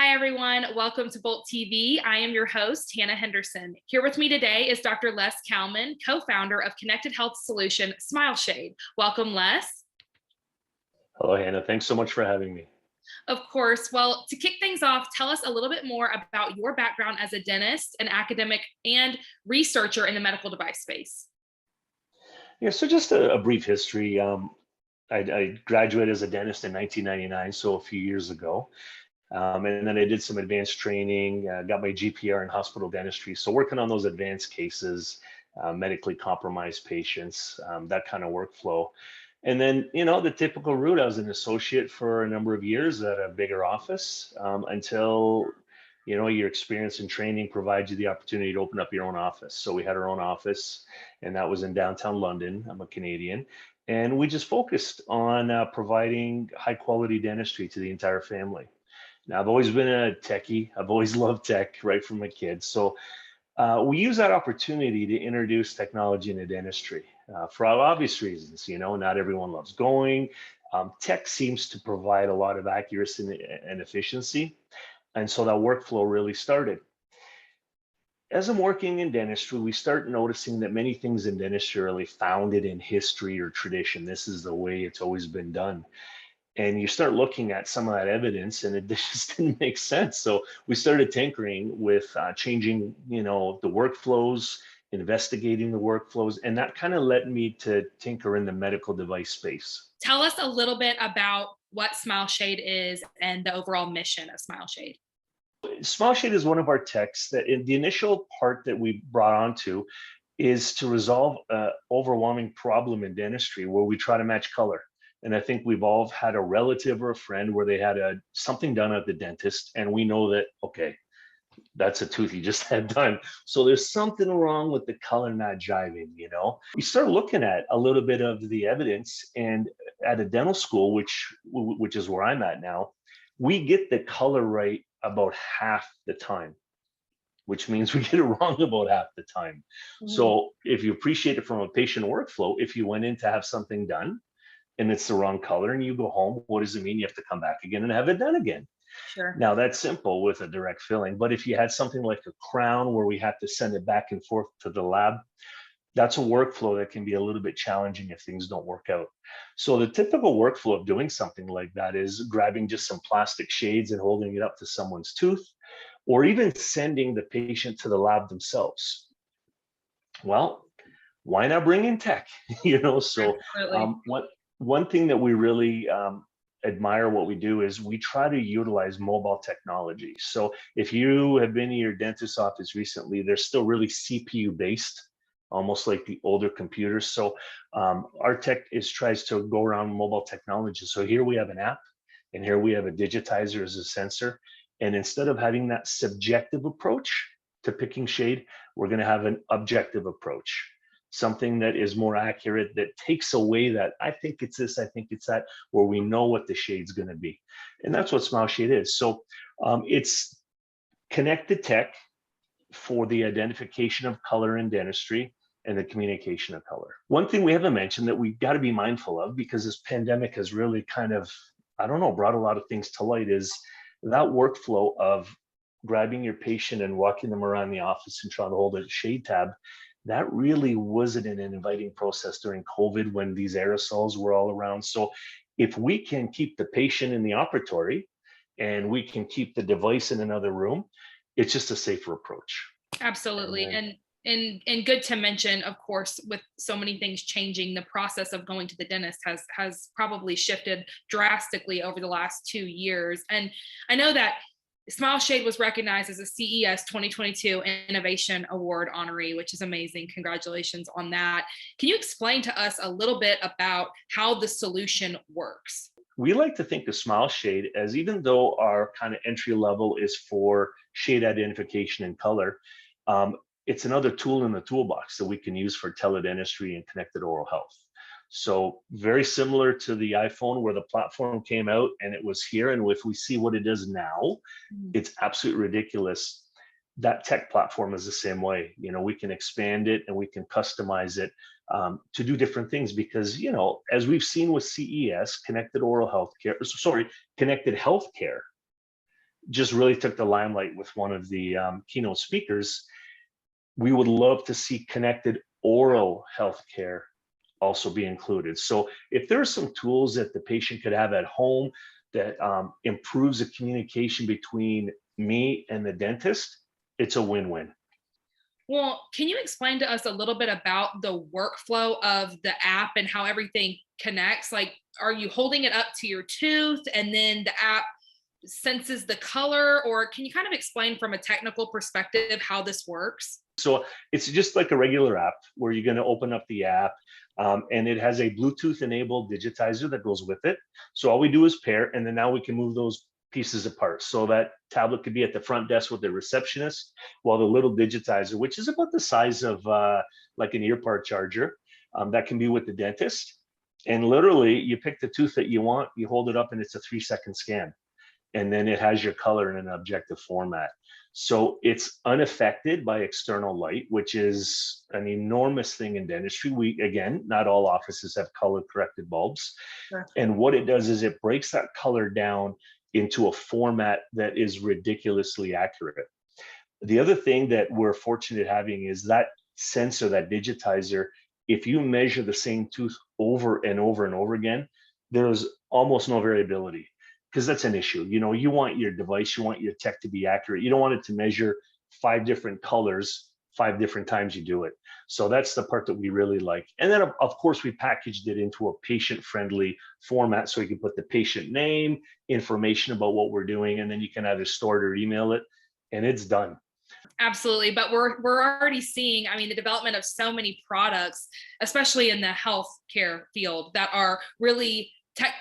Hi, everyone. Welcome to Bolt TV. I am your host, Hannah Henderson. Here with me today is Dr. Les Kalman, co-founder of connected health solution, SmileShade. Welcome, Les. Hello, Hannah. Thanks so much for having me. Of course. Well, to kick things off, tell us a little bit more about your background as a dentist, an academic, and researcher in the medical device space. Yeah, so just a brief history. I graduated as a dentist in 1999, so a few years ago. And then I did some advanced training, got my GPR in hospital dentistry. So working on those advanced cases, medically compromised patients, that kind of workflow. And then, the typical route, I was an associate for a number of years at a bigger office until, your experience and training provides you the opportunity to open up your own office. So we had our own office, and that was in downtown London. I'm a Canadian. And we just focused on providing high quality dentistry to the entire family. Now, I've always been a techie. I've always loved tech right from a kid. So we use that opportunity to introduce technology into dentistry for obvious reasons. Not everyone loves going. Tech seems to provide a lot of accuracy and efficiency. And so that workflow really started. As I'm working in dentistry, we start noticing that many things in dentistry are really founded in history or tradition. This is the way it's always been done. And you start looking at some of that evidence and it just didn't make sense. So we started tinkering with changing, the workflows, investigating the workflows, and that kind of led me to tinker in the medical device space. Tell us a little bit about what SmileShade is and the overall mission of SmileShade. SmileShade is one of our techs that in the initial part that we brought onto is to resolve an overwhelming problem in dentistry where we try to match color. And I think we've all had a relative or a friend where they had something done at the dentist, and we know that, okay, that's a tooth you just had done. So there's something wrong with the color not jiving. We start looking at a little bit of the evidence, and at a dental school, which is where I'm at now, we get the color right about half the time, which means we get it wrong about half the time. So if you appreciate it from a patient workflow, if you went in to have something done and it's the wrong color and you go home, what does it mean? You have to come back again and have it done again. Sure. Now that's simple with a direct filling, but if you had something like a crown where we have to send it back and forth to the lab, that's a workflow that can be a little bit challenging if things don't work out. So the typical workflow of doing something like that is grabbing just some plastic shades and holding it up to someone's tooth, or even sending the patient to the lab themselves. Well, why not bring in tech? So one thing that we really admire what we do is we try to utilize mobile technology. So if you have been to your dentist's office recently, they're still really CPU based, almost like the older computers. So our tech tries to go around mobile technology. So here we have an app, and here we have a digitizer as a sensor. And instead of having that subjective approach to picking shade, we're going to have an objective approach, something that is more accurate, that takes away that I think it's this, I think it's that, where we know what the shade's going to be. And that's what SmileShade is. So it's connected tech for the identification of color in dentistry and the communication of color. One thing we haven't mentioned that we've got to be mindful of, because this pandemic has really kind of, brought a lot of things to light, is that workflow of grabbing your patient and walking them around the office and trying to hold a shade tab. That really wasn't an inviting process during COVID when these aerosols were all around. So if we can keep the patient in the operatory and we can keep the device in another room, it's just a safer approach. Absolutely. And good to mention, of course, with so many things changing, the process of going to the dentist has probably shifted drastically over the last 2 years. And I know that SmileShade was recognized as a CES 2022 Innovation Award honoree, which is amazing. Congratulations on that. Can you explain to us a little bit about how the solution works? We like to think of SmileShade as, even though our kind of entry level is for shade identification and color, it's another tool in the toolbox that we can use for teledentistry and connected oral health. So very similar to the iPhone, where the platform came out and it was here, and if we see what it is now, it's absolutely ridiculous. That tech platform is the same way. We can expand it and we can customize it to do different things, because as we've seen with CES, connected healthcare just really took the limelight with one of the keynote speakers. We would love to see connected oral healthcare also be included. So if there are some tools that the patient could have at home that improves the communication between me and the dentist, it's a win-win. Well, can you explain to us a little bit about the workflow of the app and how everything connects? Like, are you holding it up to your tooth and then the app senses the color? Or can you kind of explain from a technical perspective how this works? So it's just like a regular app where you're going to open up the app, and it has a Bluetooth enabled digitizer that goes with it. So all we do is pair, and then now we can move those pieces apart. So that tablet could be at the front desk with the receptionist, while the little digitizer, which is about the size of like an earpod charger, that can be with the dentist. And literally, you pick the tooth that you want, you hold it up, and it's a 3-second scan. And then it has your color in an objective format. So it's unaffected by external light, which is an enormous thing in dentistry. Again, not all offices have color corrected bulbs. Sure. And what it does is it breaks that color down into a format that is ridiculously accurate. The other thing that we're fortunate having is that sensor, that digitizer, if you measure the same tooth over and over and over again, there's almost no variability, because that's an issue. You want your device, you want your tech to be accurate. You don't want it to measure 5 different colors 5 different times you do it. So that's the part that we really like. And then of course we packaged it into a patient-friendly format, so you can put the patient name, information about what we're doing, and then you can either store it or email it, and it's done. Absolutely. But we're already seeing, I mean, the development of so many products, especially in the healthcare field, that are really tech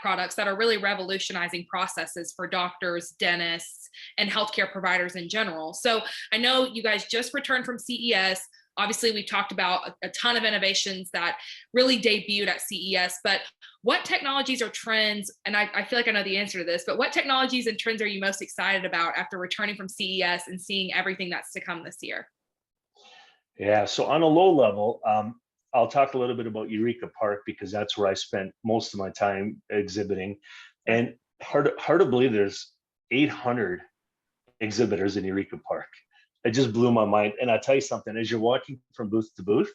products that are really revolutionizing processes for doctors, dentists, and healthcare providers in general. So I know you guys just returned from CES. Obviously, we talked about a ton of innovations that really debuted at CES, but what technologies or trends, and I feel like I know the answer to this, but what technologies and trends are you most excited about after returning from CES and seeing everything that's to come this year? Yeah, so on a low level, I'll talk a little bit about Eureka Park, because that's where I spent most of my time exhibiting. And hard to believe there's 800 exhibitors in Eureka Park. It just blew my mind. And I'll tell you something, as you're walking from booth to booth,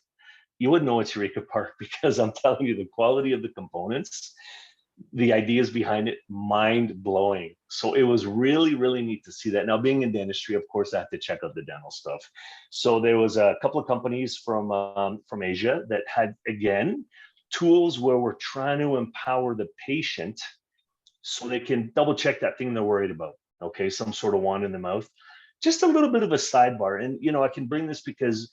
you wouldn't know it's Eureka Park, because I'm telling you, the quality of the components, the ideas behind it, mind blowing. So it was really, really neat to see that. Now, being in dentistry, of course, I had to check out the dental stuff. So there was a couple of companies from Asia that had, again, tools where we're trying to empower the patient so they can double check that thing they're worried about. Okay, some sort of wand in the mouth. Just a little bit of a sidebar. And, I can bring this because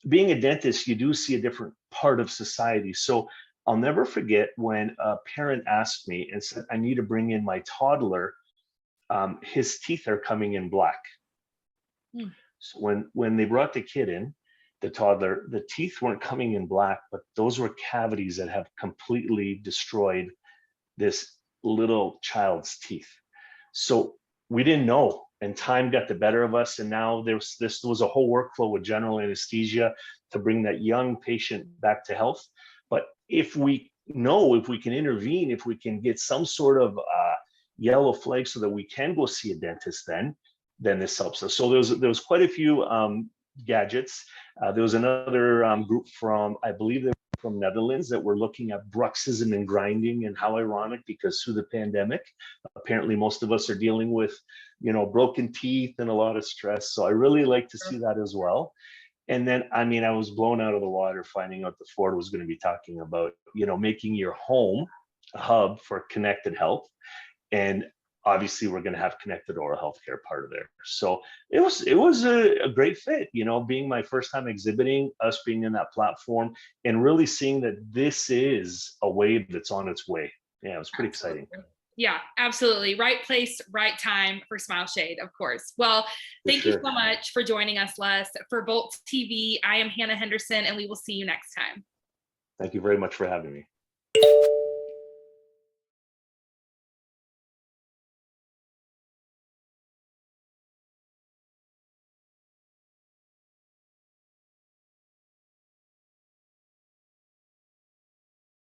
being a dentist, you do see a different part of society. So I'll never forget when a parent asked me and said, I need to bring in my toddler. His teeth are coming in black. So when they brought the kid in, the toddler, the teeth weren't coming in black, but those were cavities that have completely destroyed this little child's teeth. So we didn't know, and time got the better of us. And now this was a whole workflow with general anesthesia to bring that young patient back to health. But if we can intervene, if we can get some sort of yellow flag so that we can go see a dentist, then this helps us. So there was quite a few gadgets. There was another group from, I believe they're from Netherlands, that were looking at bruxism and grinding, and how ironic, because through the pandemic, apparently most of us are dealing with, broken teeth and a lot of stress. So I really like to see that as well. And then, I was blown out of the water finding out that Ford was going to be talking about, making your home a hub for connected health. And obviously we're going to have connected oral healthcare part of there. So it was a great fit, being my first time exhibiting, us being in that platform, and really seeing that this is a wave that's on its way. Yeah, it was pretty exciting. Yeah, absolutely. Right place, right time for SmileShade, of course. Well, thank you so much for joining us, Les. For Bolt TV, I am Hannah Henderson, and we will see you next time. Thank you very much for having me.